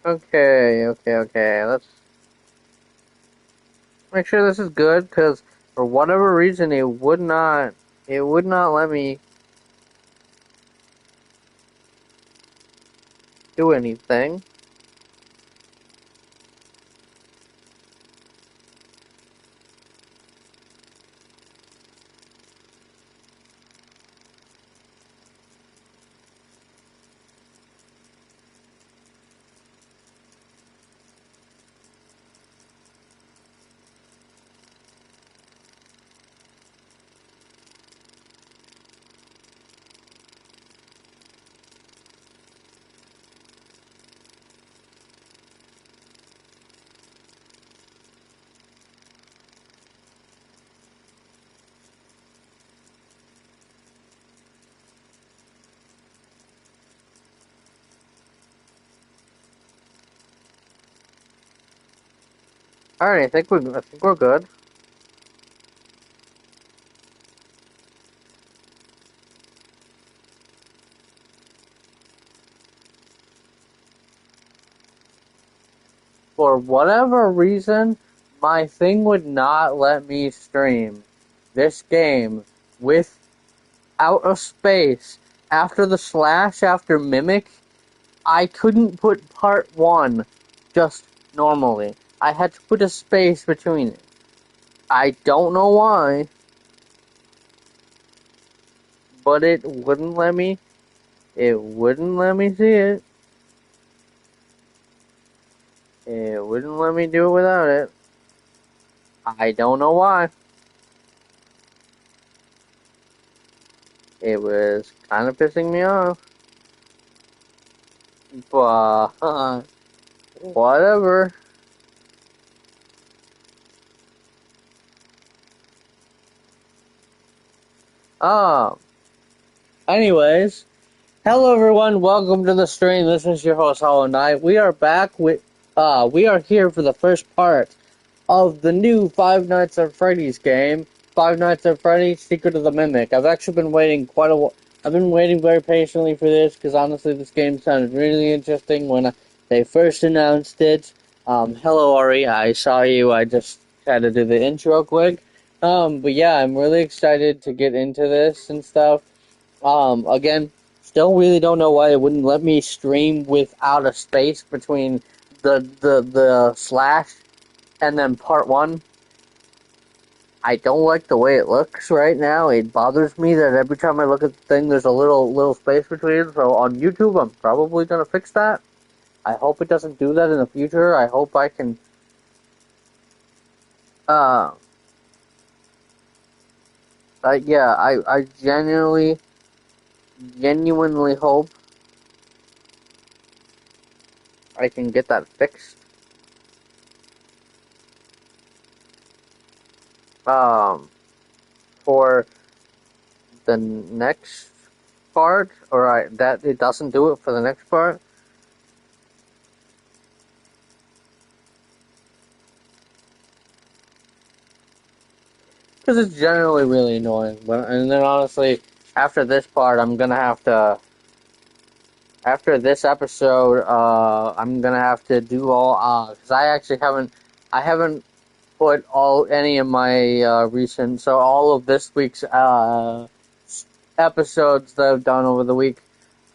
Okay. Let's make sure this is good, because for whatever reason it would not let me do anything. Alright, I think we're good. For whatever reason, my thing would not let me stream this game without a space after the slash after mimic. I couldn't put part one just normally. I had to put a space between it. I don't know why, but it wouldn't let me. It wouldn't let me see it. It wouldn't let me do it without it. I don't know why. It was kind of pissing me off. But whatever. Um. Anyways, hello everyone. Welcome to the stream. This is your host Hollow Knight. We are back with. We are here for the first part of the new Five Nights at Freddy's game, Five Nights at Freddy's: Secret of the Mimic. I've actually been waiting quite a while. I've been waiting very patiently for this because honestly, this game sounded really interesting when they first announced it. Hello Ari, I saw you. I just had to do the intro quick. But yeah, I'm really excited to get into this and stuff. Again, still really don't know why it wouldn't let me stream without a space between the slash and then part one. I don't like the way it looks right now. It bothers me that every time I look at the thing, there's a little space between. So on YouTube, I'm probably gonna fix that. I hope it doesn't do that in the future. I hope I can. Uh, yeah, I genuinely hope I can get that fixed. Um, for the next part, or that it doesn't do it for the next part. Because it's generally really annoying. And then honestly, after this part, I'm gonna have to. After this episode, I'm gonna have to do all. Because I actually haven't. I haven't put any of my recent. So all of this week's episodes that I've done over the week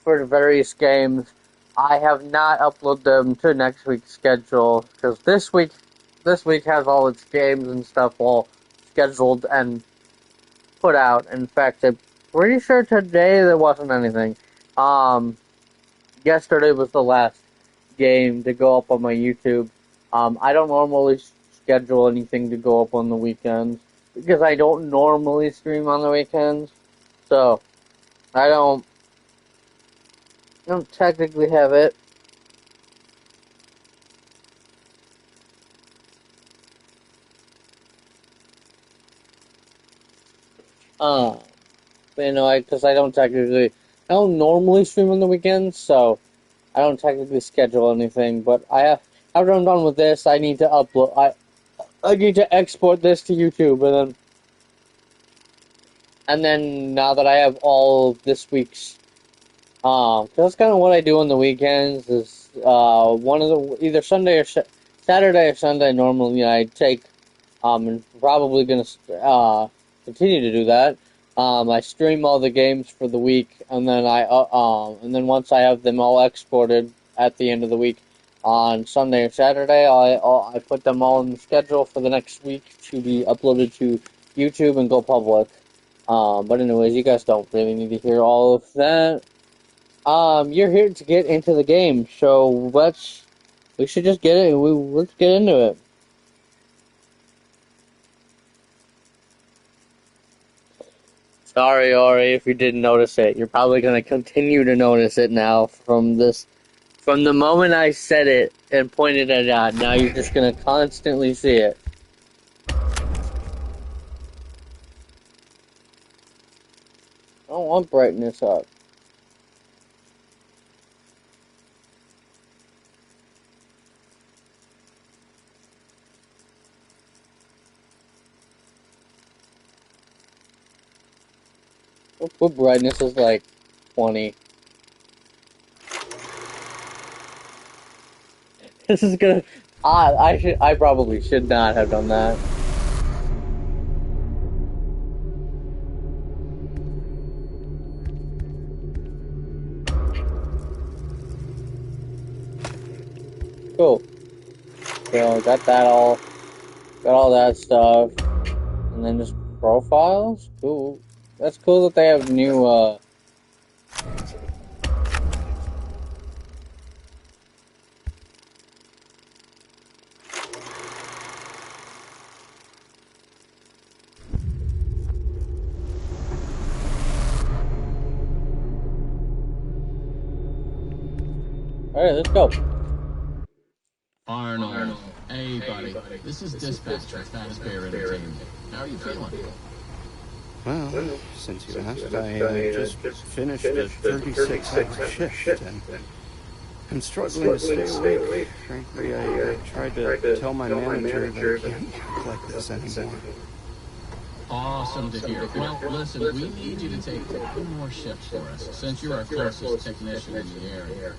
for the various games, I have not uploaded them to next week's schedule because this week has all its games and stuff all scheduled and put out. In fact, I'm pretty sure today there wasn't anything. Um, Yesterday was the last game to go up on my YouTube. I don't normally schedule anything to go up on the weekends because I don't normally stream on the weekends. So I don't technically have it. Uh, because I don't normally stream on the weekends, so I don't technically schedule anything. But after I'm done with this, I need to upload. I need to export this to YouTube, and then now that I have all of this week's, 'cause that's kind of what I do on the weekends is one of the either Sunday or Saturday or Sunday. Normally, I take and probably gonna continue to do that. I stream all the games for the week, and then and then once I have them all exported at the end of the week on Sunday or Saturday, I put them all in the schedule for the next week to be uploaded to YouTube and go public. But anyways, you guys don't really need to hear all of that. You're here to get into the game, so we should just get it. Let's get into it. Sorry, Ori, if you didn't notice it. You're probably gonna continue to notice it now from the moment I said it and pointed it out. Now you're just gonna constantly see it. I don't want brightness up. What brightness is like 20? This is gonna. I probably should not have done that. Cool. So got all that stuff, and then just profiles. Cool. That's cool that they have new. All right, let's go. Arnold. Hey, buddy. This is Dispatch at Fazbear Entertainment. How are you feeling? Well, since you asked, I just finished a 36-hour shift, and I'm struggling to stay awake. Frankly, I tried to tell my manager that I can't work like this anymore. Awesome to hear. Well, listen, we need you to take one more shift for us, since you're our closest technician in the area.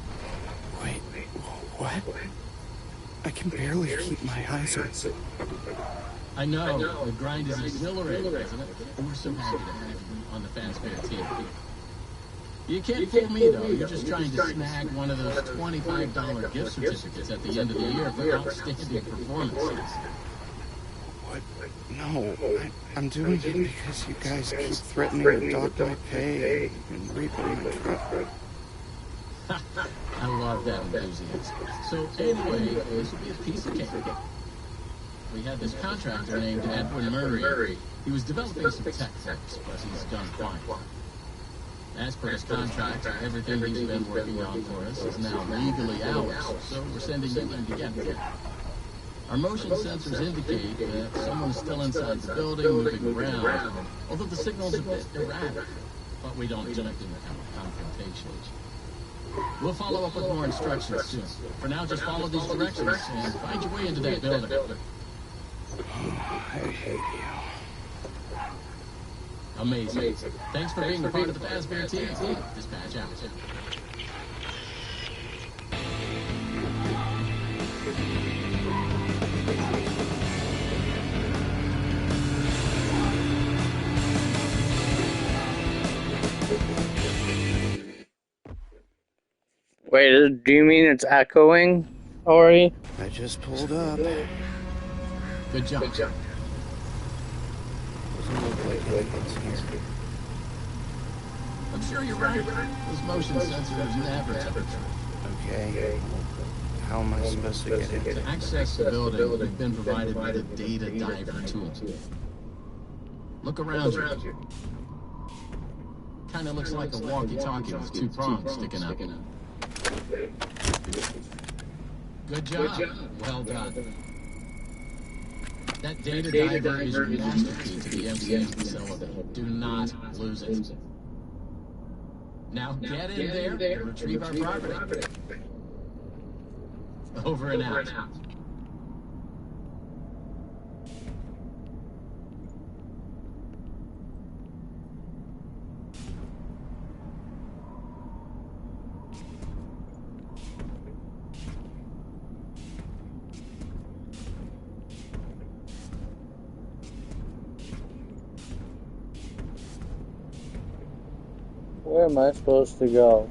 Wait, what? I can barely keep my eyes open. I know, the grind is exhilarating, isn't it? We're so happy to have you on the Fazbear team. You can't fool me, though. You're just trying to snag one of those $25 gift certificates at the end of the year for outstanding performances. What? No, I'm doing it because you guys keep threatening to dock my pay and repo my truck. I love that enthusiasm. So anyway, this will be a piece of cake. We had this contractor named Edwin Murray. He was developing some tech for us, but he's done fine. As per his contract, everything he's been working on for us is now legally ours, so we're sending you in to get it. Our motion sensors indicate that someone's still inside the building, moving around, although the signal's a bit erratic, but we don't expect him to have a confrontation. We'll follow up with more instructions soon. For now, just follow these directions and find your way into that building. Oh, I hate you. Amazing. Thanks for being a part of the Fazbear team. Dispatch out. Wait, do you mean it's echoing, Ori? I just pulled up. Good job. Doesn't look like anyone's here. I'm sure you're right. Those motion sensors never touch. Okay. How am I supposed to get in? To access the building, you've been provided with a data diver tool. Look around you. Kinda looks like a walkie-talkie with two prongs sticking out. Good job. Well done. That data diver is your master key to the MCM facility. Do not lose it. Now get in there and retrieve our property. Over and out. Where am I supposed to go?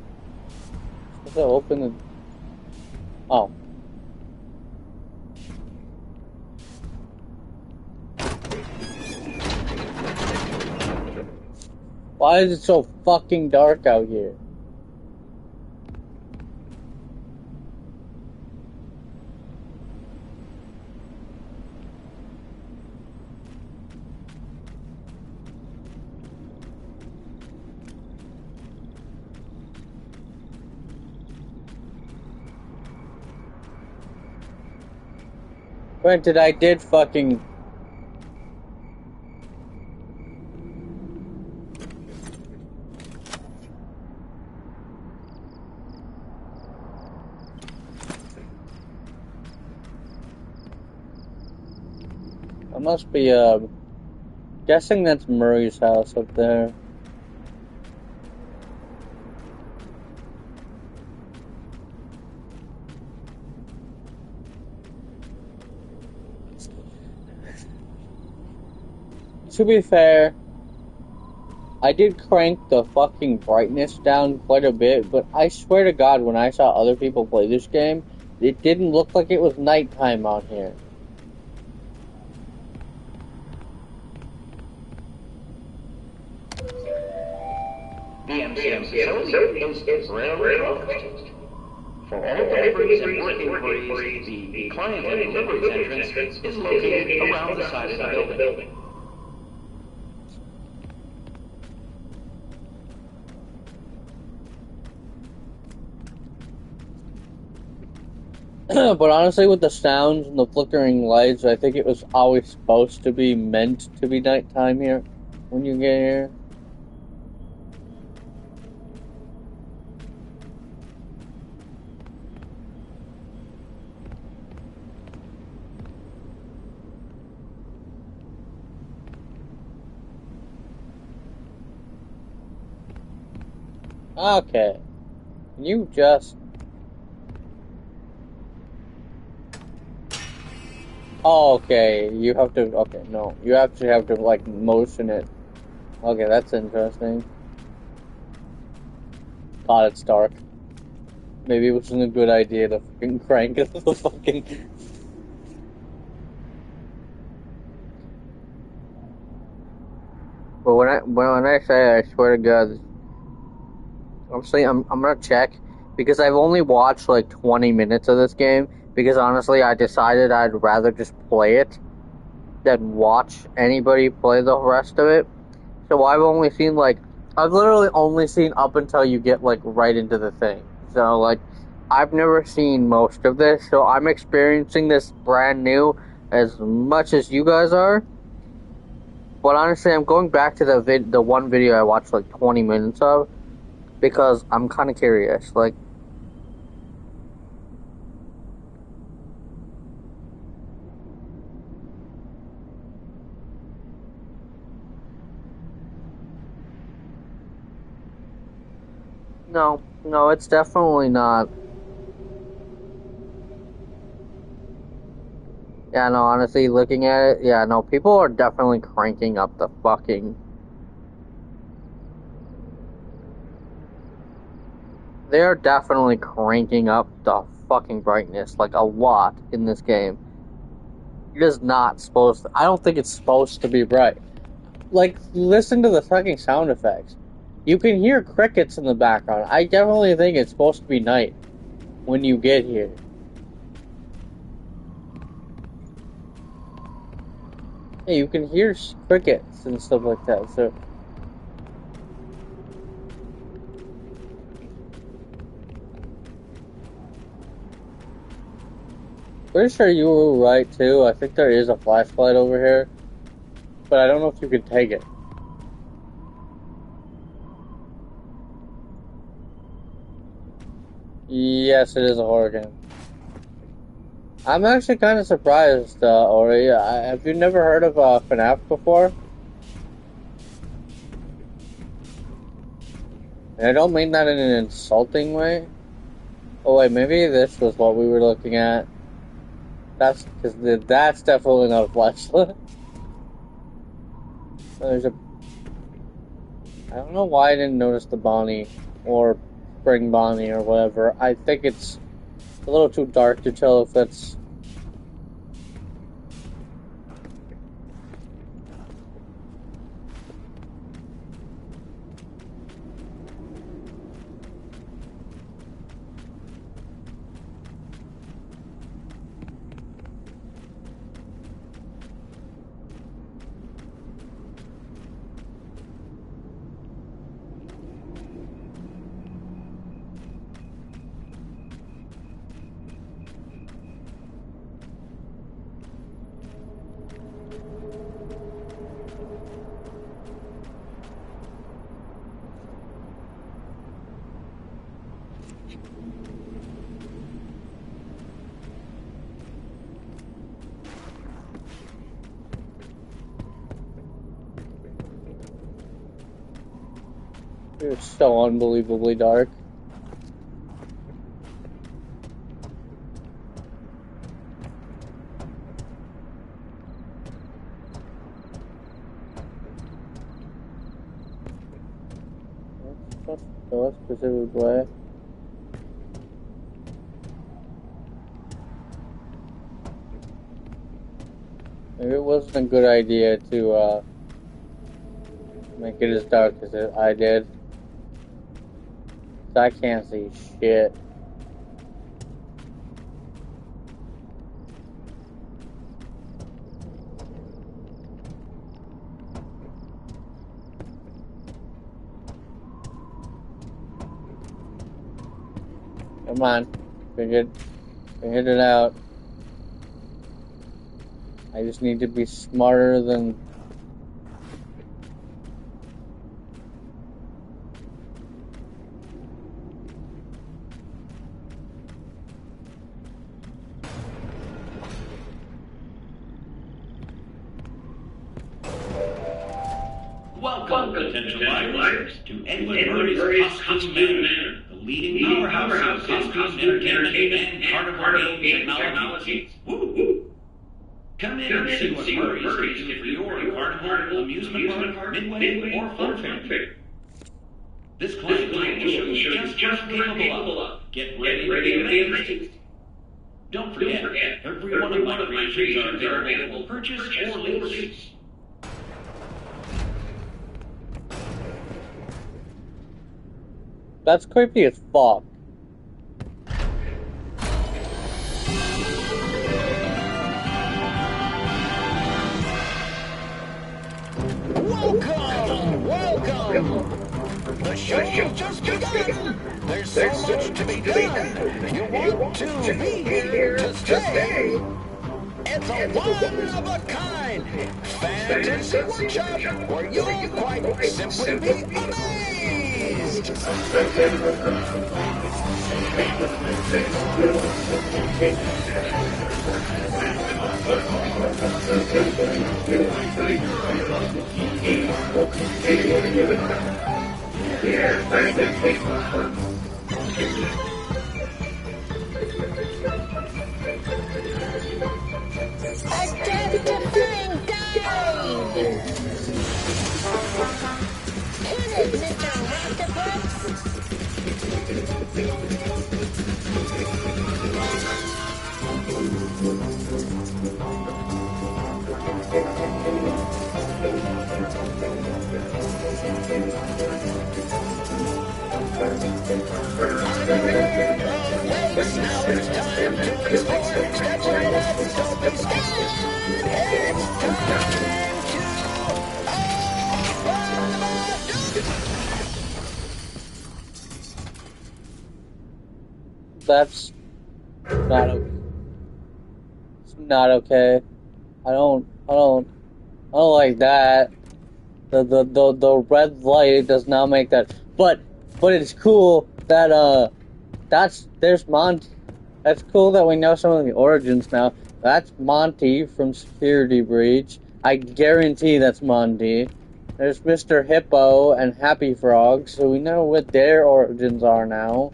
Supposed to open the... Oh. Why is it so fucking dark out here? Granted, I did fucking... I must be, guessing that's Murray's house up there. To be fair, I did crank the fucking brightness down quite a bit, but I swear to God, when I saw other people play this game, it didn't look like it was nighttime out here. The MCM facility is rarely closed. For all deliveries and work inquiries, the client and deliveries entrance is located around the side of the building. But honestly, with the sounds and the flickering lights, I think it was always supposed to be meant to be nighttime here when you get here. Okay. You just... Oh, okay. You have to... Okay, no. You actually have to, like, motion it. Okay, that's interesting. God, it's dark. Maybe it wasn't a good idea to fucking crank it the fucking... But when I say I swear to God... Honestly, I'm gonna check, because I've only watched like 20 minutes of this game, because honestly I decided I'd rather just play it than watch anybody play the rest of it. So I've literally only seen up until you get like right into the thing. So like, I've never seen most of this, so I'm experiencing this brand new as much as you guys are. But honestly, I'm going back to the one video I watched like 20 minutes of, because I'm kind of curious, like... No, it's definitely not. Yeah, no, honestly, looking at it, yeah, no, people are definitely cranking up the fucking... They're definitely cranking up the fucking brightness, like, a lot in this game. It is not supposed to... I don't think it's supposed to be bright. Like, listen to the fucking sound effects. You can hear crickets in the background. I definitely think it's supposed to be night when you get here. Yeah, you can hear crickets and stuff like that, so... Pretty sure you were right, too. I think there is a flashlight over here, but I don't know if you can take it. Yes, it is a horror game. I'm actually kind of surprised, Ori. Have you never heard of FNAF before? And I don't mean that in an insulting way. Oh wait, maybe this was what we were looking at. That's definitely not a flashlight. There's a... I don't know why I didn't notice the Bonnie or Spring Bonnie or whatever. I think it's a little too dark to tell if that's. It's so unbelievably dark. Let's go a specific way. Maybe it wasn't a good idea to make it as dark as I did. I can't see shit. Come on, figure it out. I just need to be smarter than. Welcome, potential buyers, to Edwin Murray's Costume Manor, the leading powerhouse of costume, entertainment, and carnival game technologies. Woo-hoo! Come in and see what Murray's can do for your carnival, amusement park, midway, or fun fair. This client will show you just capable of. Get ready to be amazed. Don't forget, every one of my creations are available for purchase or lease. That's creepy as fuck. Welcome! The show's just begun! There's so much to be done! You want to be here to stay! It's a one-of-a-kind fantasy workshop where you'll quite simply be amazed! Identifying guide! Hit it, Mr. Octopus! Now it's time to explore. Step right up, don't be scared. It's time to That's not okay. It's not okay. I don't like that. The red light does not make that. But it's cool that there's Monty. That's cool that we know some of the origins now. That's Monty from Security Breach. I guarantee that's Monty. There's Mr. Hippo and Happy Frog, so we know what their origins are now.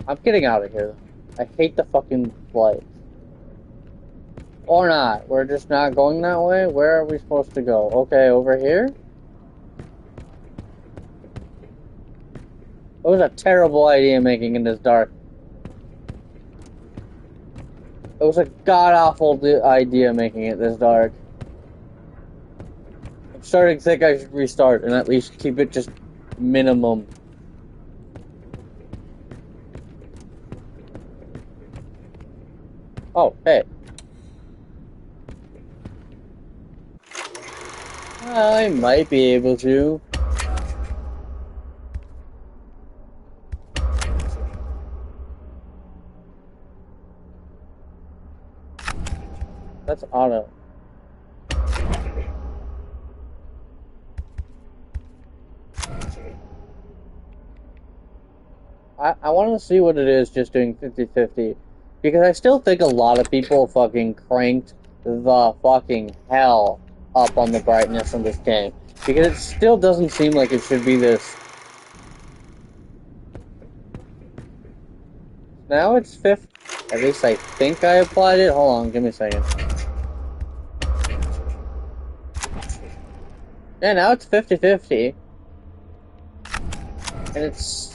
I'm getting out of here. I hate the fucking light. Or not. We're just not going that way? Where are we supposed to go? Okay, over here? It was a terrible idea making it this dark. It was a god-awful idea making it this dark. I'm starting to think I should restart and at least keep it just minimum. Oh, hey. I might be able to. That's auto. I want to see what it is just doing 50-50. Because I still think a lot of people fucking cranked the fucking hell up on the brightness in this game. Because it still doesn't seem like it should be this. Now it's 50. At least I think I applied it. Hold on, give me a second. Yeah, now it's 50-50. And it's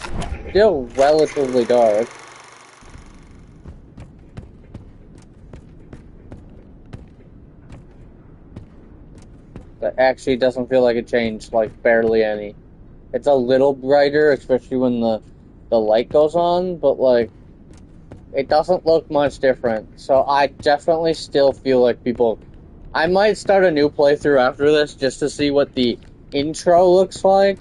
still relatively dark. That actually doesn't feel like it changed, like, barely any. It's a little brighter, especially when the light goes on, but, like, it doesn't look much different. So I definitely still feel like people... I might start a new playthrough after this just to see what the intro looks like.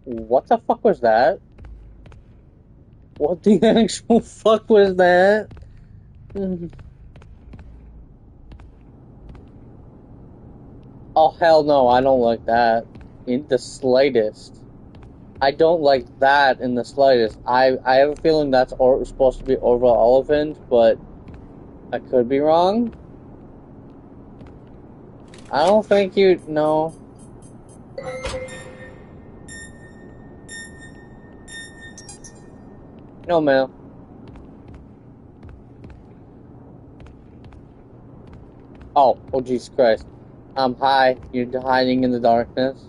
What the fuck was that? What the actual fuck was that? Oh, hell no, I don't like that. In the slightest. I don't like that in the slightest. I have a feeling that's supposed to be over elephant, but I could be wrong. I don't think you... No. No, ma'am. Oh, Jesus Christ. Hi. You're hiding in the darkness.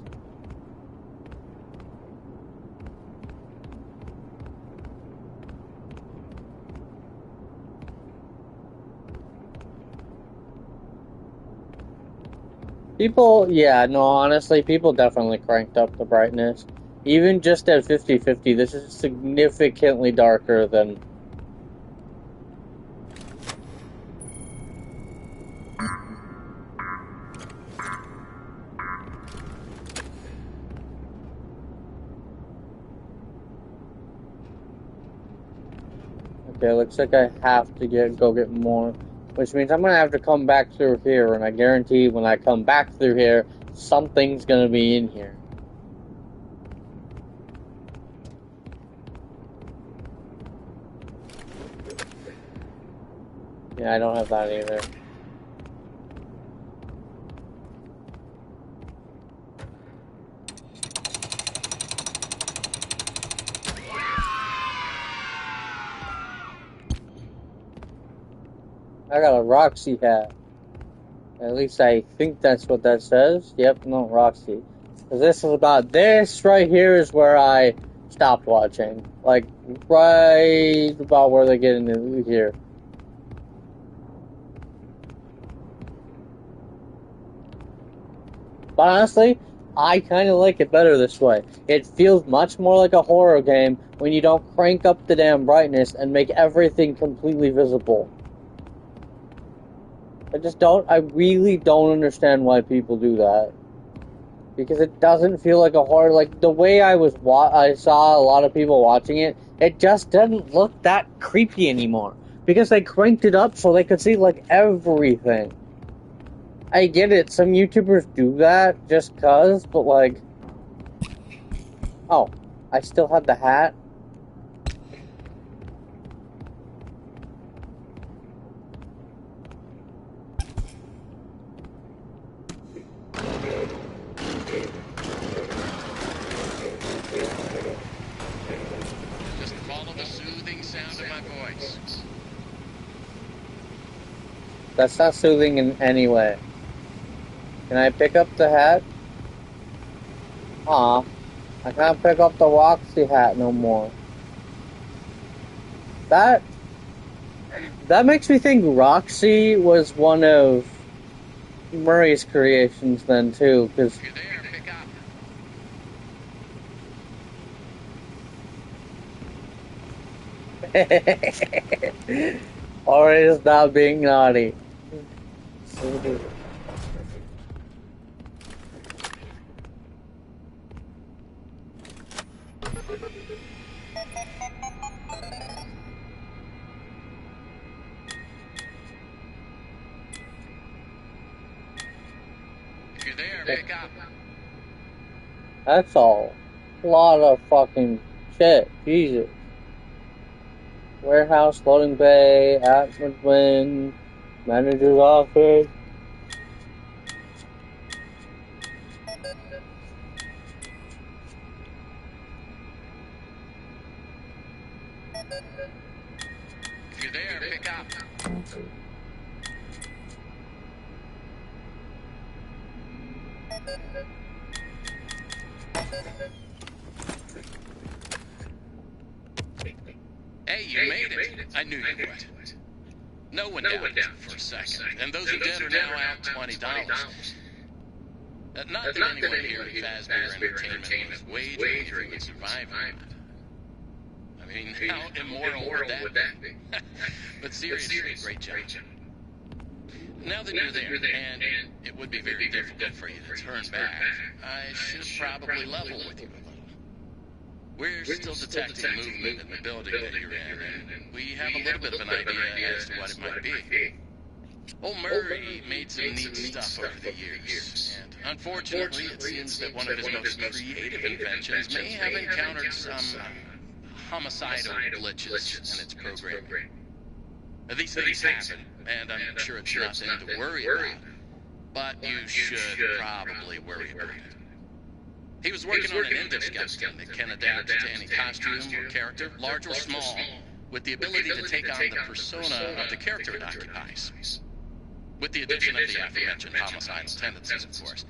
People, yeah, no, honestly, people definitely cranked up the brightness. Even just at 50-50, this is significantly darker than... Okay, looks like I have to go get more. Which means I'm gonna have to come back through here, and I guarantee when I come back through here, something's gonna be in here. Yeah, I don't have that either. I got a Roxy hat. At least I think that's what that says. Yep, no, Roxy. Because this is about... This right here is where I stopped watching. Like, right about where they get into here. But honestly, I kind of like it better this way. It feels much more like a horror game when you don't crank up the damn brightness and make everything completely visible. I really don't understand why people do that. Because it doesn't feel like a horror, like, the way I saw a lot of people watching it, it just doesn't look that creepy anymore. Because they cranked it up so they could see, like, everything. I get it, some YouTubers do that just cuz, but, like... Oh, I still had the hat? voice. That's not soothing in any way. Can I pick up the hat? Aw, I can't pick up the Roxy hat no more. That makes me think Roxy was one of Murray's creations then too, because If you're there, pick up. already stop being naughty. If you're there, pick up. That's all. A lot of fucking shit. Jesus. Warehouse, loading bay, admin, manager's office. If you're there, pick up. Hey, you made it. I knew you would. No one doubted you for a second. And those who did are now out $20. Not that anyone here at Fazbear Entertainment was wagering if you would survive or not. I mean, how immoral would that be? But seriously, great job. Now that you're there, and it would be very difficult for you to turn back, I should probably level with you a little. We're still detecting movement in the building that you're in, and we have a little bit of an idea as to what it might be. Old Murray made some neat stuff over the years, and unfortunately, it seems that one of his most creative inventions may have encountered some homicidal glitches in its programming. These things happen, and I'm sure it's nothing to worry about, but you should probably worry about it. He was working on an endoskeleton that can adapt to any costume or character, large or small, with the ability to take on the persona of the character it occupies. With the addition of the aforementioned homicidal tendencies, of course.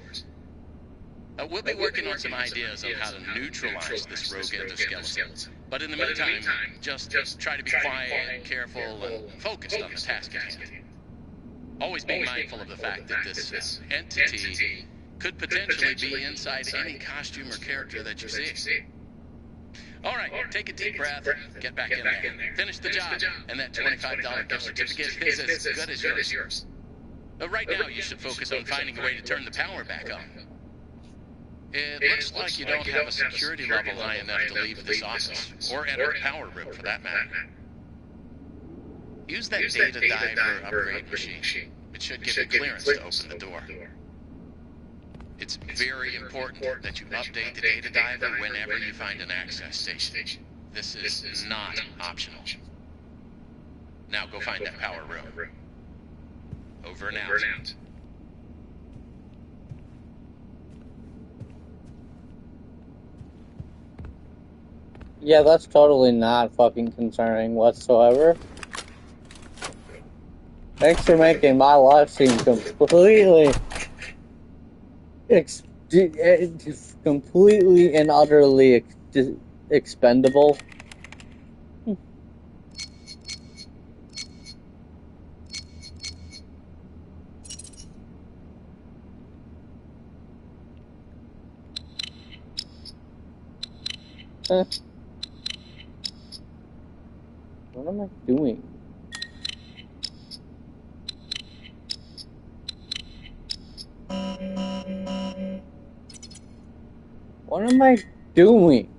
We'll be working on some ideas on how to neutralize this rogue endoskeleton. But in the meantime, just try to be quiet, careful, and focused on the task at hand. Always be mindful of the fact that this entity could potentially be inside any costume or character that you see. All right, take a deep breath, get back in there, finish the job, and that $25 gift certificate is as good as yours. Right now, you should focus on finding a way to turn the power back on. It looks like you don't have a security level high enough to leave this office, or enter the power room for that matter. Use that data diver upgrade machine. It should give you clearance to open the door. It's very important that you update the data diver whenever you find an access station. This is not optional. Now go find that power room. Over and out. Yeah, that's totally not fucking concerning whatsoever. Thanks for making my life seem completely completely and utterly expendable. What am I doing? What am I doing?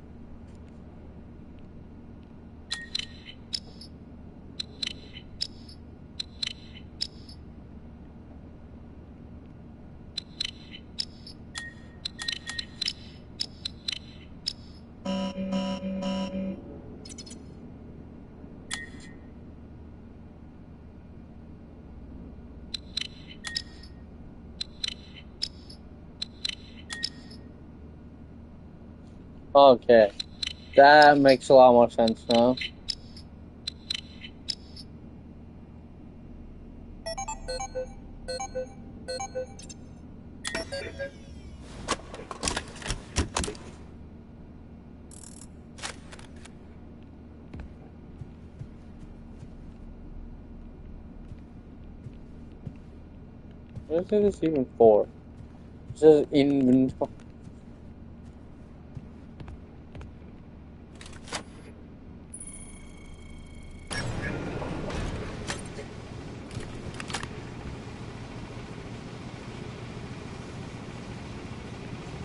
Okay, that makes a lot more sense now. What is this even for? It says inventory.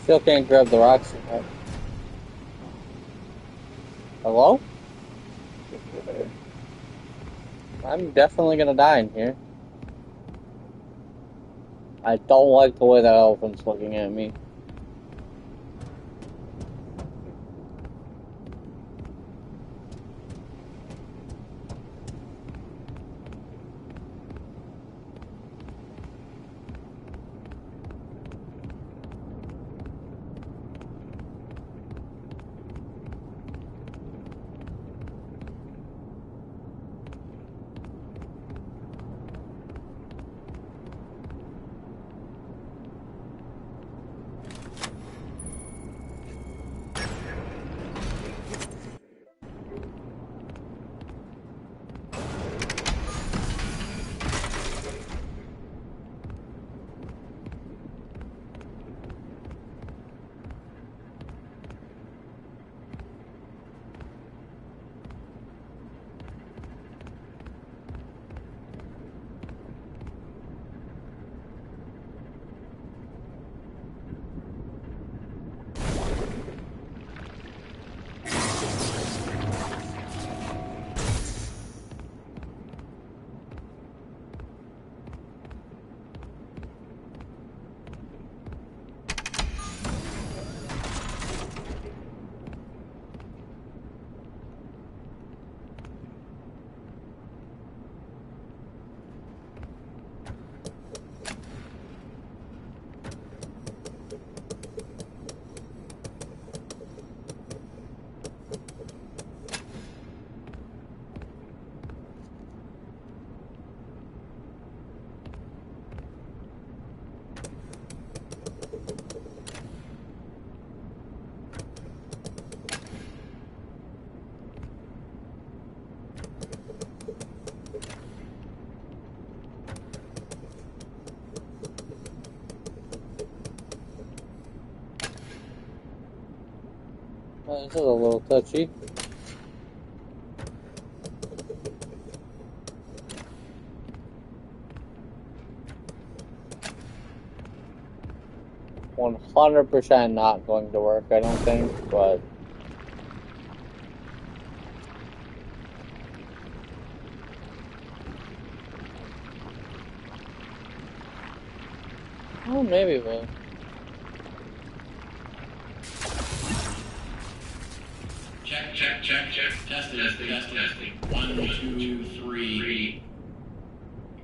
Still can't grab the rocks yet. Hello? I'm definitely gonna die in here. I don't like the way that elephant's looking at me. This is a little touchy. $100% not going to work, I don't think, but oh, maybe it will. Check. Testing. 1, 2, 3.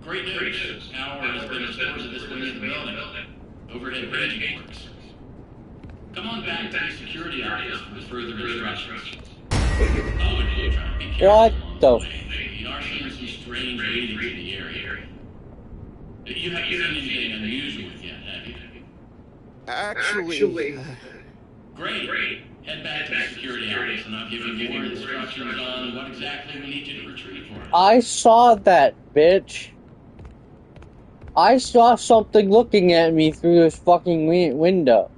Great news. Power has been restored to this wing of the building. Overhead bridging works. Come on back to the security office for further instructions. Oh, and you try to be careful. What the? We are seeing some strange readings in the area. You haven't seen anything unusual yet, have you? Actually, Great. Head back to the security office and I'll give you more instructions on what exactly we need you to retrieve for us. I saw that, bitch. I saw something looking at me through this fucking window.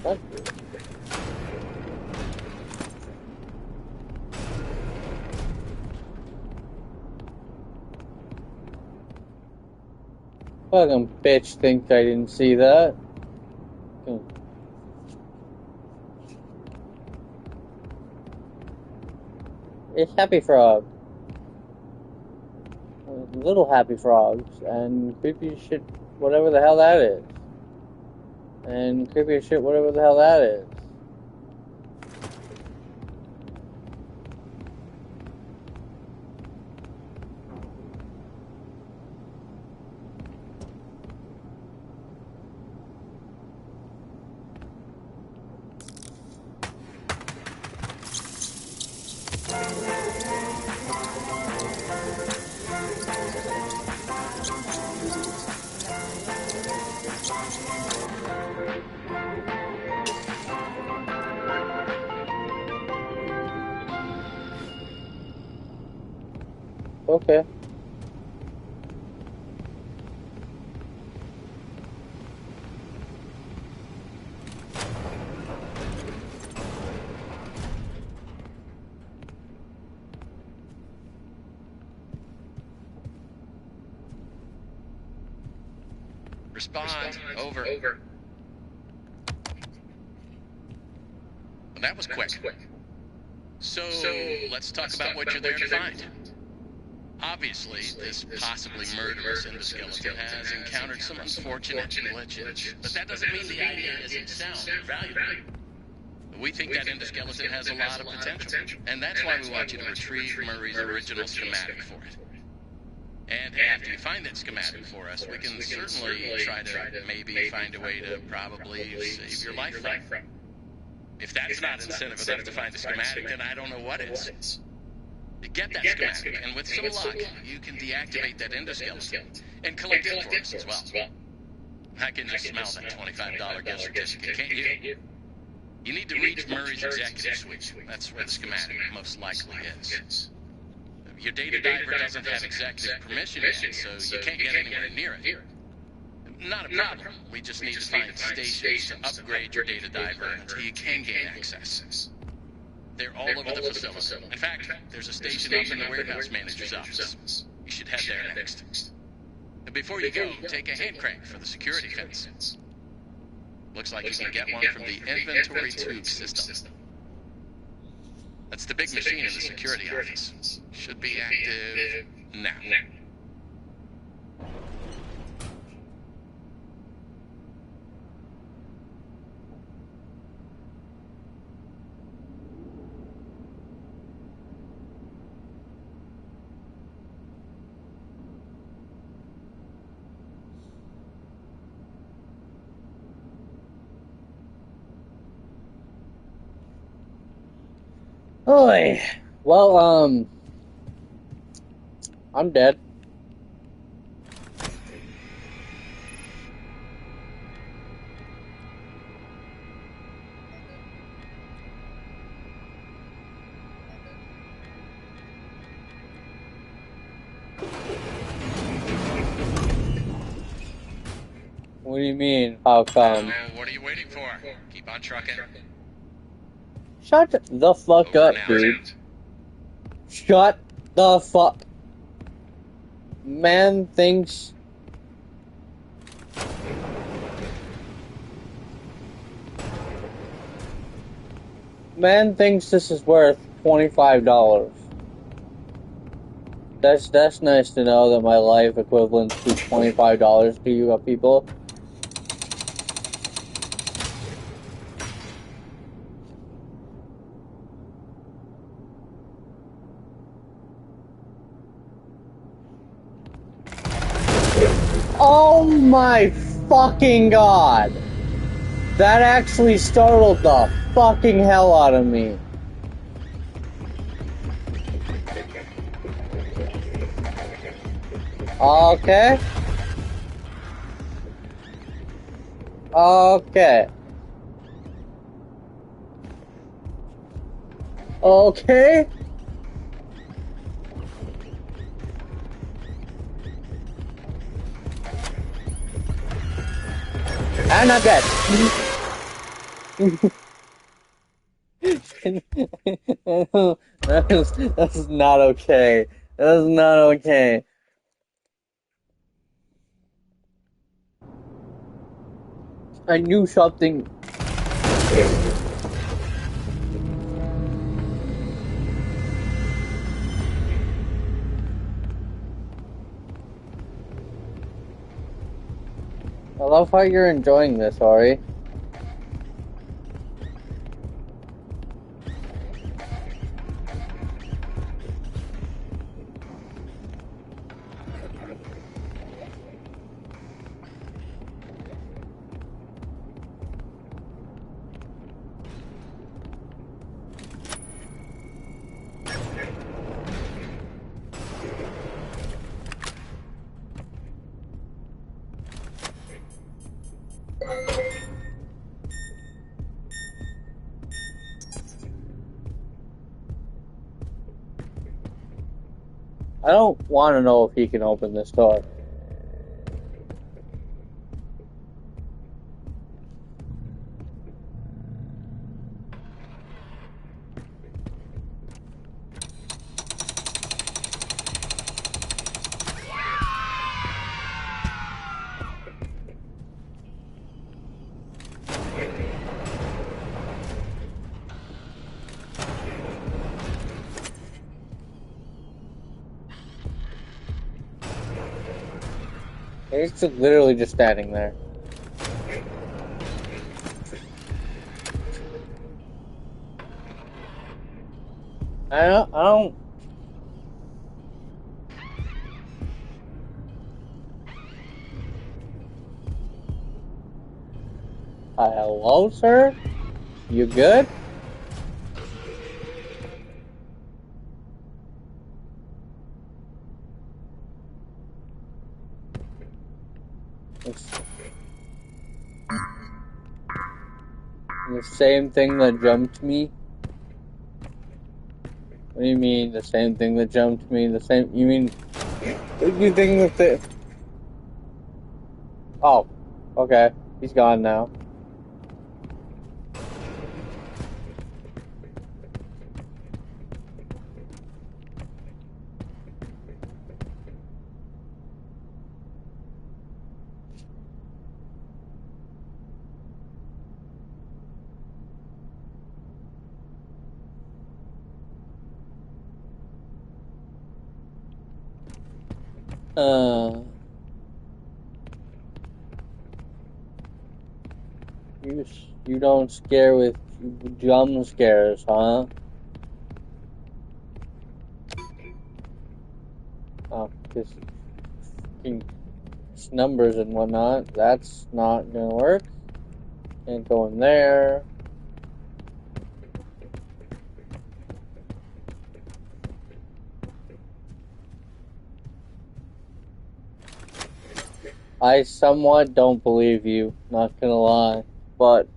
What? Fucking bitch thinks I didn't see that. It's Happy Frog. Little Happy Frogs. And creepy shit, whatever the hell that is. And creepy as shit, whatever the hell that is. Okay. Respond. Over. Well, that was quick. So, let's talk about what you're there to find. Obviously, this possibly murderous endoskeleton has encountered some unfortunate glitches, but that doesn't mean the idea isn't sound or valuable. We think that endoskeleton has a lot of potential, and that's why we want you to retrieve Murray's original schematic for it. And after you find that schematic for us, we can certainly try to maybe find a way to probably save your life from it. If that's not incentive enough to find a schematic, then I don't know what is. Get that schematic, and with some luck, you can deactivate that endoskeleton and collect it for us as well. I can just smell that $25 gift certificate, can't you? You need to reach Murray's executive suite. That's where the schematic most likely is. Your data diver doesn't have executive permission yet, so you can't get anywhere near it. Not a problem. We just need to find stations to upgrade your data diver until you can gain access. They're all over the facility. In fact, there's a station up in the warehouse manager's office. You should head there next. And before you go, take a hand crank for the security fence. Looks like you can get one from the inventory tube system. That's the big machine in the security office. Should be active now. Oy. Well, I'm dead. What do you mean, how come? What are you waiting for? Keep on trucking. Shut the fuck Over up, and out. dude. Shut the fuck. Man thinks... Man thinks this is worth $25. That's nice to know that my life equivalent to $25 to you people. Oh my fucking god! That actually startled the fucking hell out of me. Okay. Okay. Okay. And I'm dead. That's not okay. That's not okay. I knew something. I love how you're enjoying this, Ari. I don't want to know if he can open this door. He's just literally just standing there. I don't. Hello, sir? You good? It's the same thing that jumped me. What do you mean, the same thing that jumped me? The same. You mean. You think that the. Oh, okay. He's gone now. You you don't scare with jump scares, huh? Oh, just fucking numbers and whatnot. That's not gonna work. Can't go in there. I somewhat don't believe you, not gonna lie, but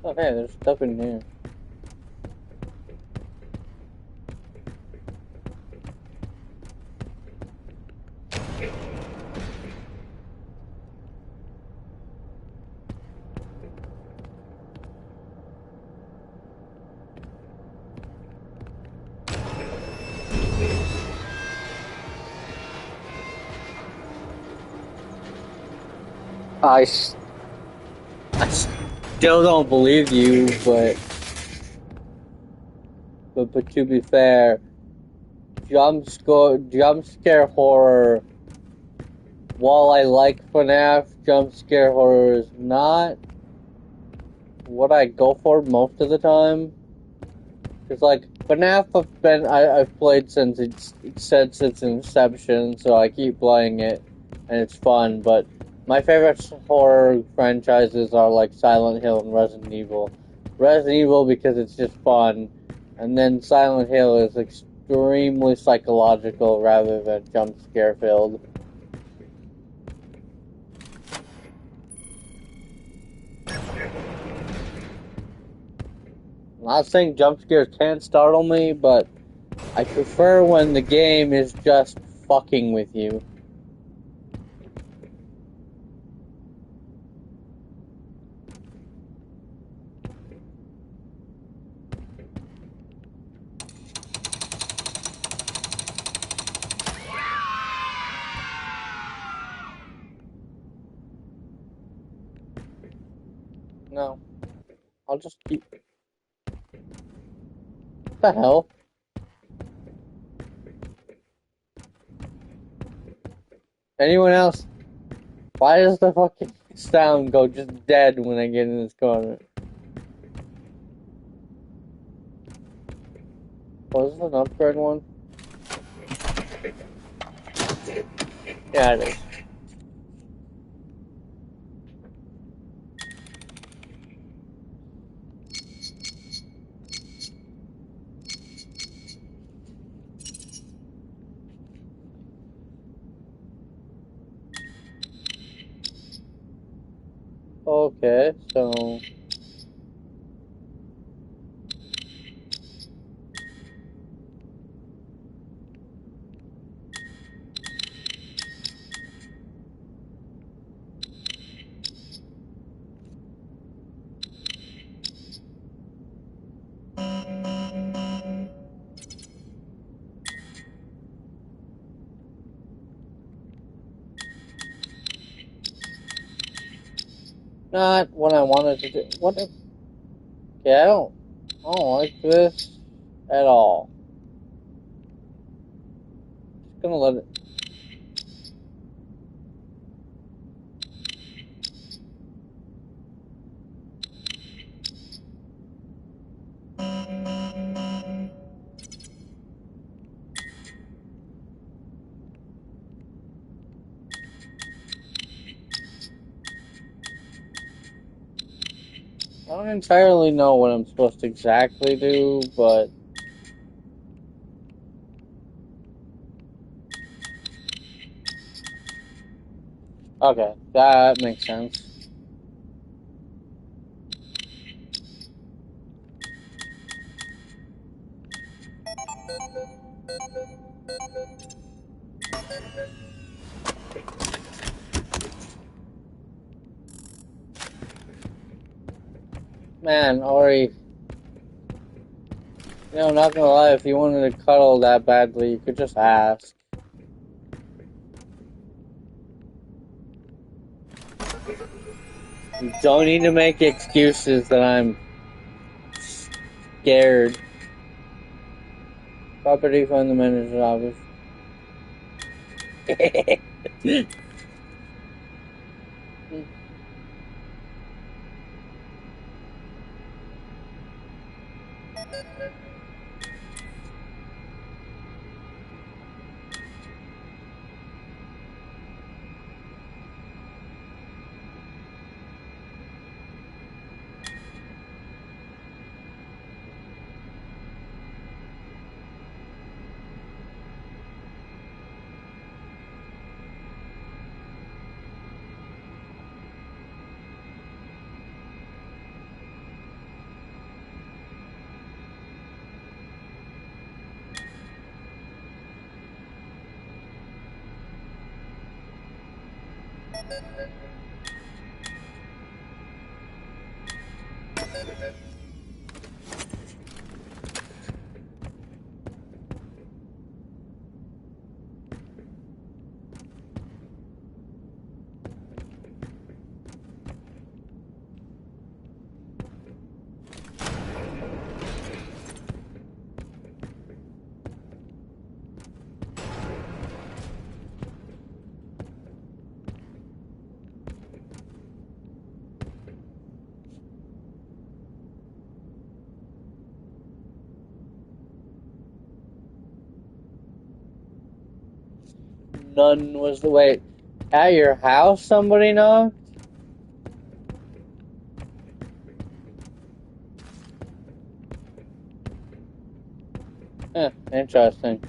okay, there's stuff in here. I still don't believe you, but to be fair, jump scare horror. While I like FNAF, jump scare horror is not what I go for most of the time. Cause like FNAF, I've played since since its inception, so I keep playing it, and it's fun. But my favorite horror franchises are like Silent Hill and Resident Evil. Resident Evil because it's just fun, and then Silent Hill is extremely psychological rather than jump scare filled. I'm not saying jump scares can't startle me, but I prefer when the game is just fucking with you. No. I'll just keep... What the hell? Anyone else? Why does the fucking sound go just dead when I get in this corner? Was this an upgrade one? Yeah, it is. Okay, so... Not what I wanted to do. What if... Okay, I don't like this at all. Just gonna let it... I don't entirely know what I'm supposed to exactly do, but... Okay, that makes sense. Man, Ori, you know, not gonna lie, if you wanted to cuddle that badly, you could just ask. You don't need to make excuses that I'm scared. Property from the manager's office. None was the wait. At your house, somebody knocked? Interesting.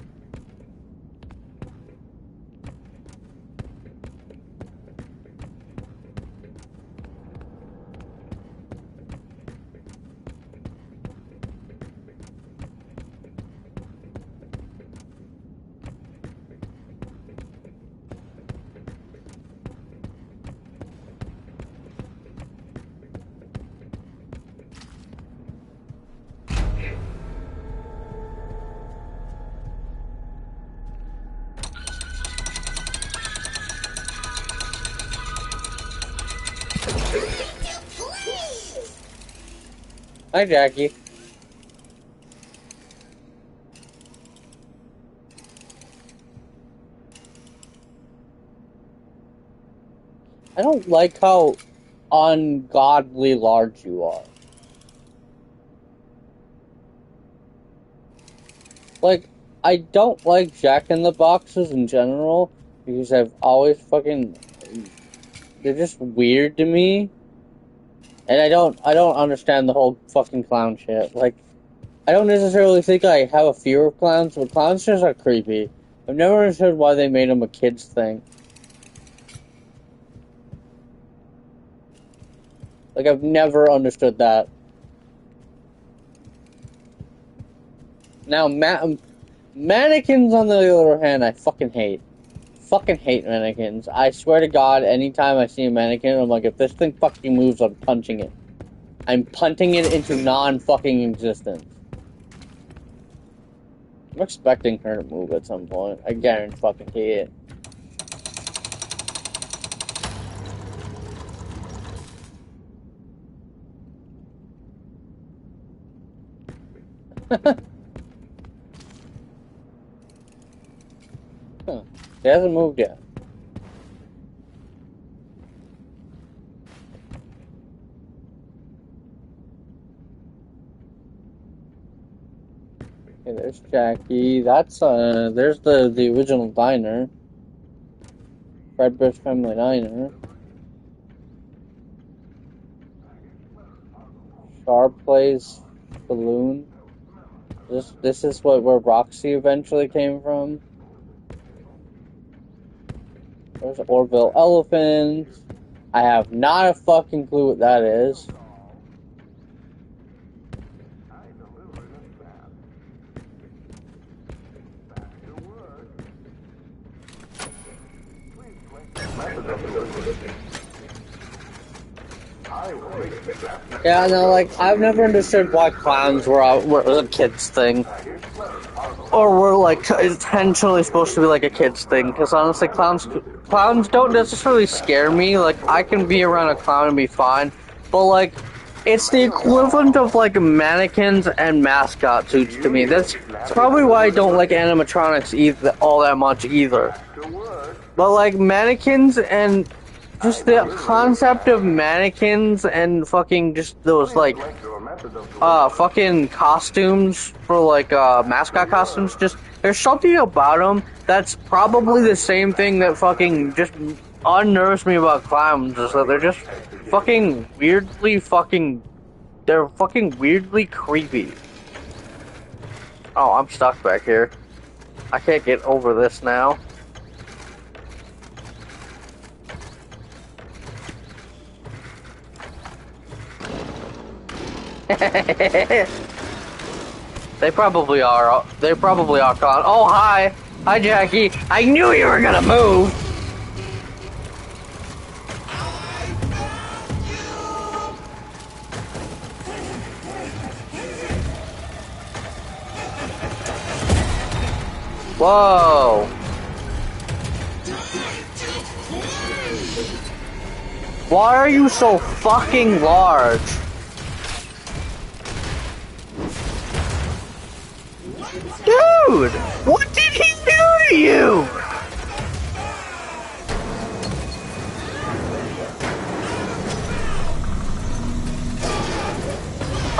Hi, Jackie. I don't like how ungodly large you are. Like, I don't like Jack in the Boxes in general because I've always fucking. They're just weird to me, and I don't understand the whole fucking clown shit. Like, I don't necessarily think I have a fear of clowns, but clowns just are creepy. I've never understood why they made them a kids thing. Like, I've never understood that. Now, mannequins, on the other hand, I fucking hate. Fucking hate mannequins. I swear to God, anytime I see a mannequin, I'm like, if this thing fucking moves, I'm punching it. I'm punting it into non-fucking existence. I'm expecting her to move at some point. I guarantee fucking it. Huh. She hasn't moved yet. Okay, there's Jackie. There's the original diner. Freddy's Family Diner. Sharp Place Saloon. This is where Roxy eventually came from. There's Orville Elephant. I have not a fucking clue what that is. Yeah, no, like, I've never understood why clowns were a kid's thing. Or were, like, intentionally supposed to be, like, a kid's thing. Because, honestly, clowns don't necessarily scare me. Like, I can be around a clown and be fine. But, like, it's the equivalent of, like, mannequins and mascot suits to me. That's probably why I don't like animatronics all that much either. But, like, mannequins and just the concept of mannequins and fucking just those, like, fucking costumes for, like, mascot costumes, just, there's something about them that's probably the same thing that fucking just unnerves me about clowns, is that they're just fucking they're fucking weirdly creepy. Oh, I'm stuck back here. I can't get over this now. They probably are. They probably are gone. Oh, hi. Hi, Jackie. I knew you were gonna move. Whoa. Why are you so fucking large? Dude! What did he do to you?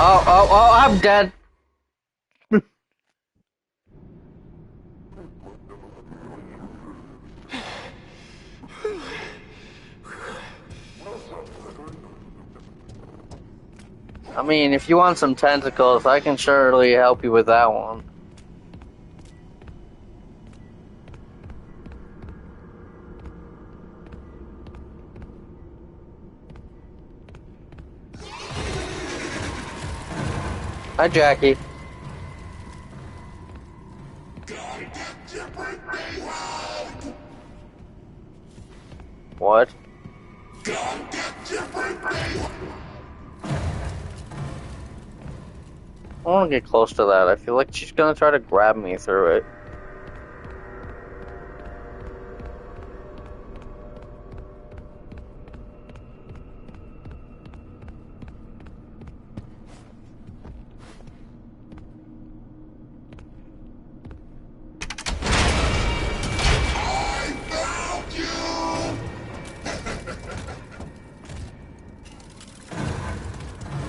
Oh, I'm dead. I mean, if you want some tentacles, I can surely help you with that one. Hi, Jackie. What? I want to get close to that. I feel like she's gonna try to grab me through it.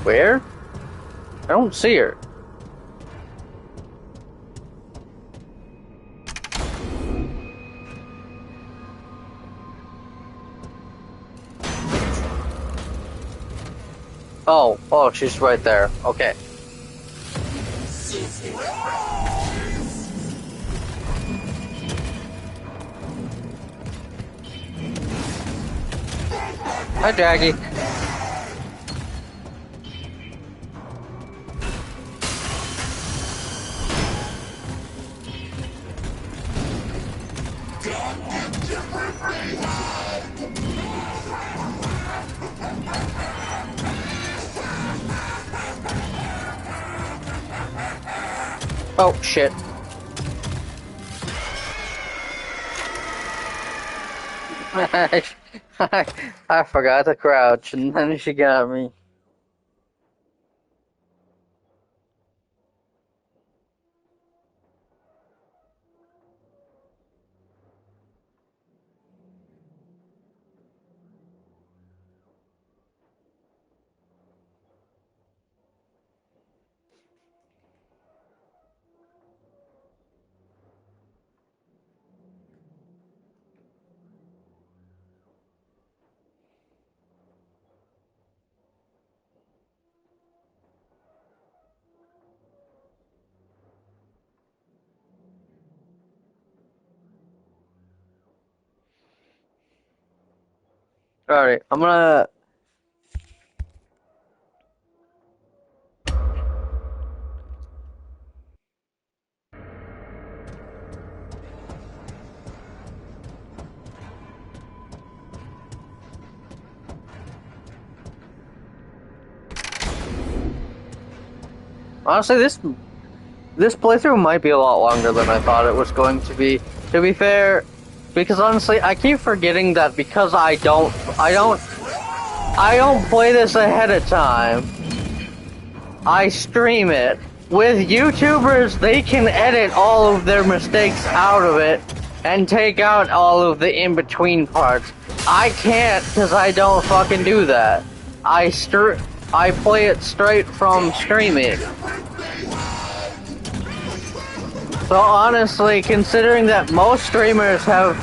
Where? I don't see her. Oh, she's right there. Okay. Hi, Jackie. Oh, shit. I forgot to crouch, and then she got me. Alright, I'm gonna... Honestly, this playthrough might be a lot longer than I thought it was going to be. To be fair, because honestly, I keep forgetting that because I don't play this ahead of time. I stream it. With YouTubers, they can edit all of their mistakes out of it and take out all of the in-between parts. I can't because I don't fucking do that. I play it straight from streaming. So honestly, considering that most streamers have...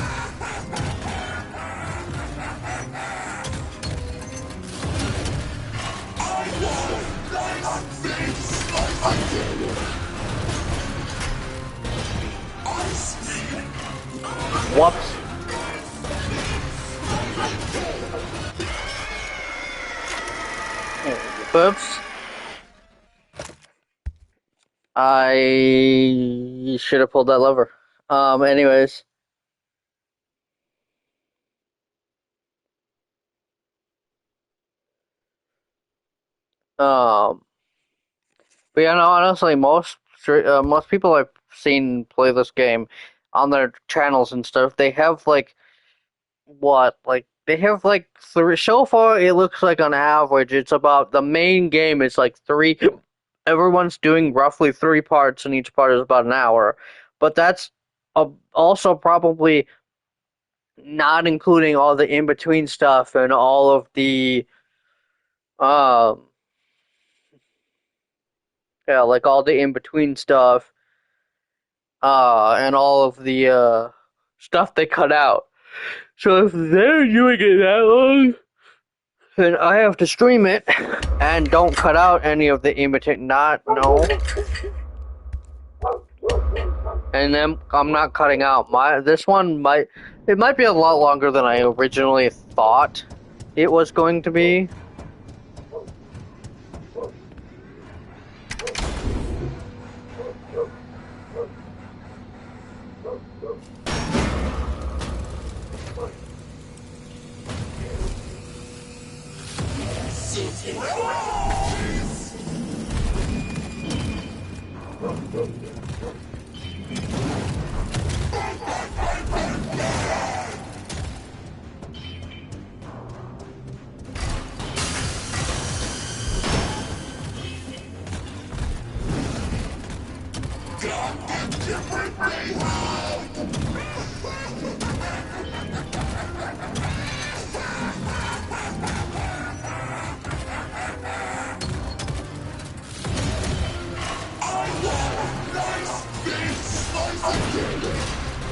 Whoops. Oops. I should have pulled that lever. Anyways. But yeah, no, honestly, most people I've seen play this game on their channels and stuff, they have like they have like three. So far, it looks like on average, it's about the main game is like three. Everyone's doing roughly 3 parts, and each part is about an hour. But that's also probably not including all the in between stuff and all of the um yeah, like all the in between stuff and all of the stuff they cut out. So if they're doing it that long, then I have to stream it and don't cut out any of the in-between. No. And then I'm not cutting out this one might be a lot longer than I originally thought it was going to be.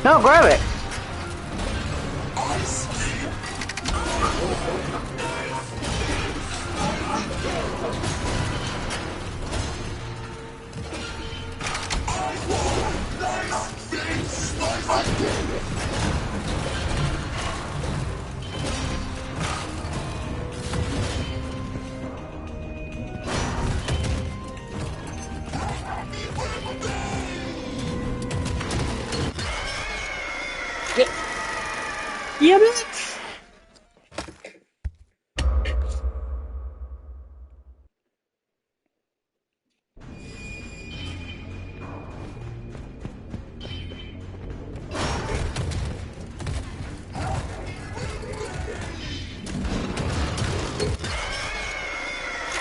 No, grab it. Yeah, bitch!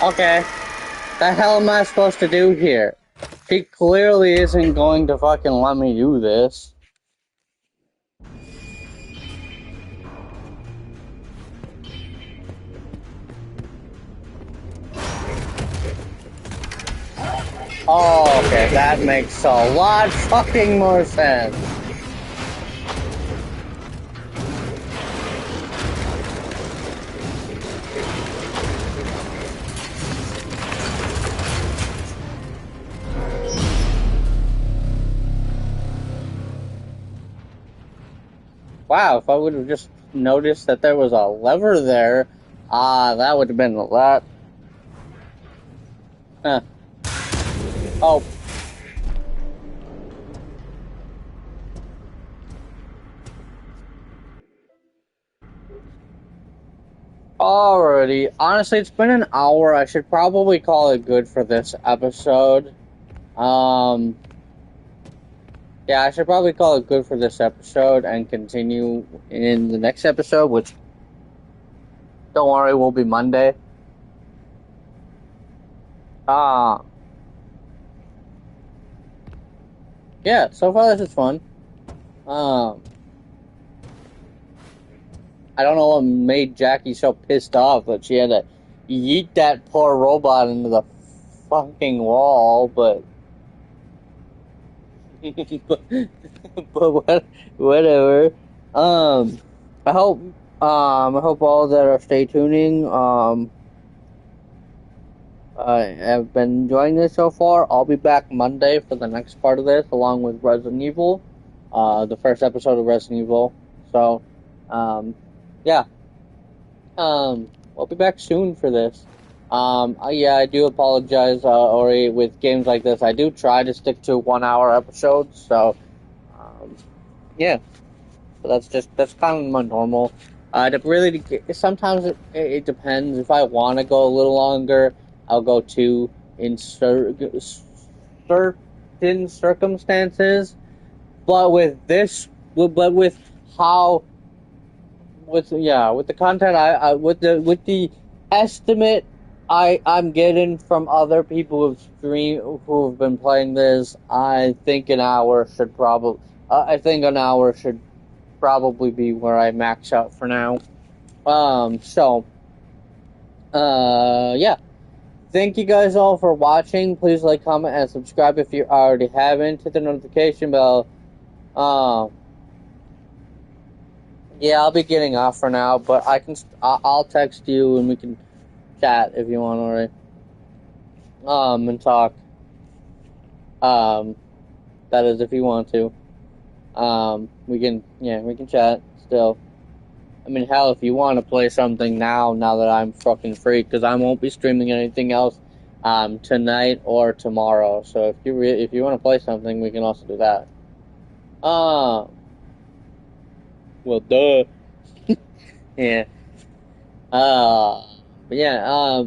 Okay. The hell am I supposed to do here? She clearly isn't going to fucking let me do this. Oh, okay, that makes a lot fucking more sense. Wow, if I would have just noticed that there was a lever there, that would have been a lot. Huh. Oh. Alrighty. Honestly, it's been an hour. I should probably call it good for this episode. Yeah, I should probably call it good for this episode and continue in the next episode, which, don't worry, will be Monday. Yeah, so far this is fun. I don't know what made Jackie so pissed off that she had to yeet that poor robot into the fucking wall, but but whatever. I hope all that are stay tuning. I have been enjoying this so far. I'll be back Monday for the next part of this, along with Resident Evil, the first episode of Resident Evil. So, yeah. I'll be back soon for this. Yeah, I do apologize, Ori, with games like this. I do try to stick to 1 hour episodes, so, yeah. So that's kind of my normal. Sometimes it depends. If I want to go a little longer, I'll go 2 in certain circumstances. But with how, with the content with the estimate I'm getting from other people who've been playing this, I think an hour should probably be where I max out for now. Yeah. Thank you guys all for watching. Please like, comment, and subscribe if you already haven't. Hit the notification bell. Yeah, I'll be getting off for now, but I'll text you and we can chat if you want, alright? And talk. That is if you want to. We can chat still. I mean, hell, if you want to play something now that I'm fucking free, because I won't be streaming anything else, tonight or tomorrow. So if you want to play something, we can also do that. Well, duh. Yeah. But yeah,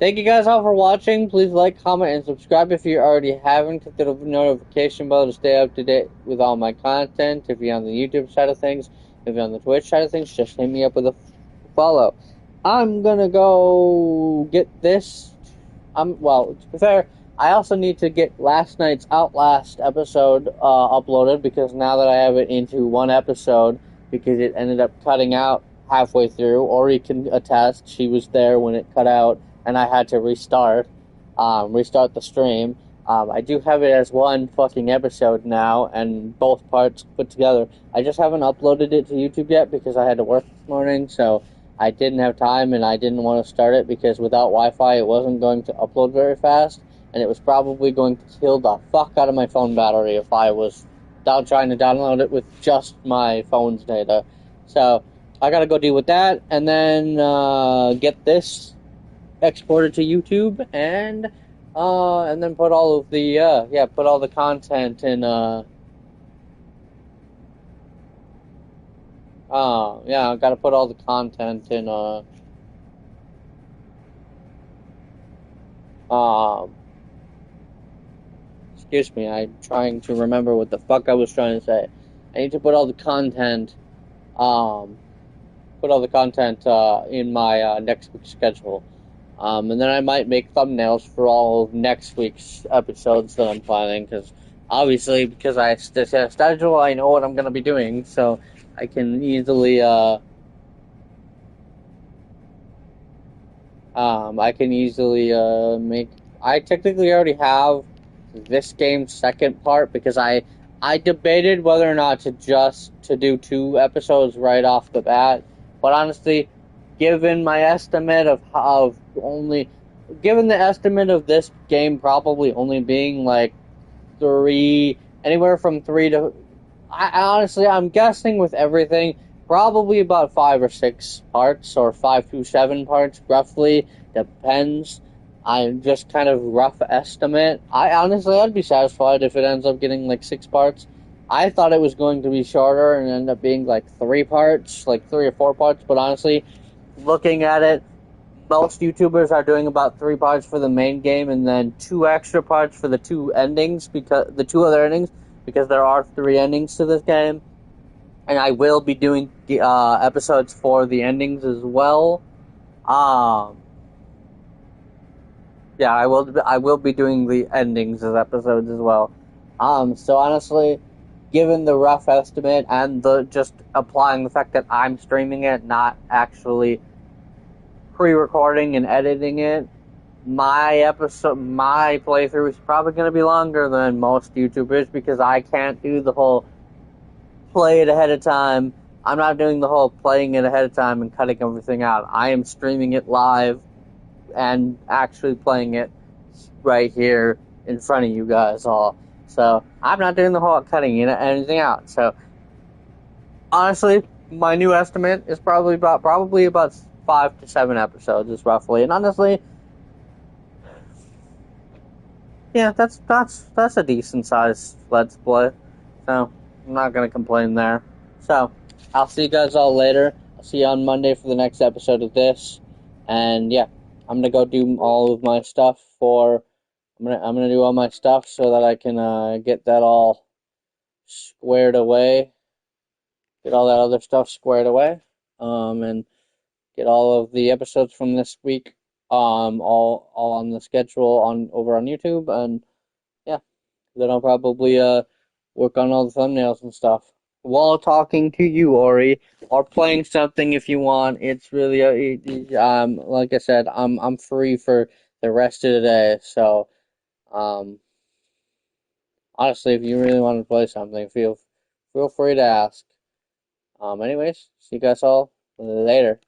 thank you guys all for watching. Please like, comment, and subscribe if you already haven't. Click the notification bell to stay up to date with all my content. If you're on the YouTube side of things, if you're on the Twitch side of things, just hit me up with a follow. I'm gonna go get this. Well, to be fair, I also need to get last night's Outlast episode uploaded, because now that I have it into one episode, because it ended up cutting out halfway through. Ori can attest, she was there when it cut out, and I had to restart the stream. I do have it as one fucking episode now, and both parts put together. I just haven't uploaded it to YouTube yet, because I had to work this morning, so I didn't have time and I didn't want to start it because without Wi-Fi it wasn't going to upload very fast, and it was probably going to kill the fuck out of my phone battery if I was trying to download it with just my phone's data. So I gotta go deal with that, and then get this exported to YouTube, and then put all of the put all the content in I gotta put all the content in um excuse me, I'm trying to remember what the fuck I was trying to say. I need to put all the content um in my next week's schedule. And then I might make thumbnails for all of next week's episodes that I'm planning, because obviously, because I set a schedule, I know what I'm going to be doing, so I can easily, make. I technically already have this game's second part because I debated whether or not to do 2 episodes right off the bat, but honestly, given my estimate of only given the estimate of this game probably only being like anywhere from 3 to, I'm guessing with everything, probably about 5 or 6 parts, or 5 to 7 parts, roughly. Depends. I'm just kind of rough estimate. I'd be satisfied if it ends up getting like 6 parts. I thought it was going to be shorter and end up being like 3 parts, like 3 or 4 parts. But honestly, looking at it, most YouTubers are doing about 3 parts for the main game and then 2 extra parts for the 2 endings, because the 2 other endings, because there are 3 endings to this game, and I will be doing the episodes for the endings as well. Um, yeah, I will be doing the endings as episodes as well. So honestly, given the rough estimate and the just applying the fact that I'm streaming it, not actually pre-recording and editing it, my playthrough is probably going to be longer than most YouTubers, because I can't do the whole play it ahead of time. I'm not doing the whole playing it ahead of time and cutting everything out. I am streaming it live and actually playing it right here in front of you guys all. So I'm not doing the whole cutting anything out. So honestly, my new estimate is probably about 5 to 7 episodes, is roughly. And honestly, yeah, that's a decent sized Let's Play. So I'm not gonna complain there. So I'll see you guys all later. I'll see you on Monday for the next episode of this. And yeah, I'm gonna go do all of my stuff for. I'm gonna do all my stuff so that I can get that all squared away. Get all that other stuff squared away. And get all of the episodes from this week all on the schedule on over on YouTube. And yeah, then I'll probably work on all the thumbnails and stuff while talking to you, Ori, or playing something if you want. It's really like I said, I'm free for the rest of the day. So um, honestly, if you really want to play something, feel free to ask. Anyways, see you guys all later.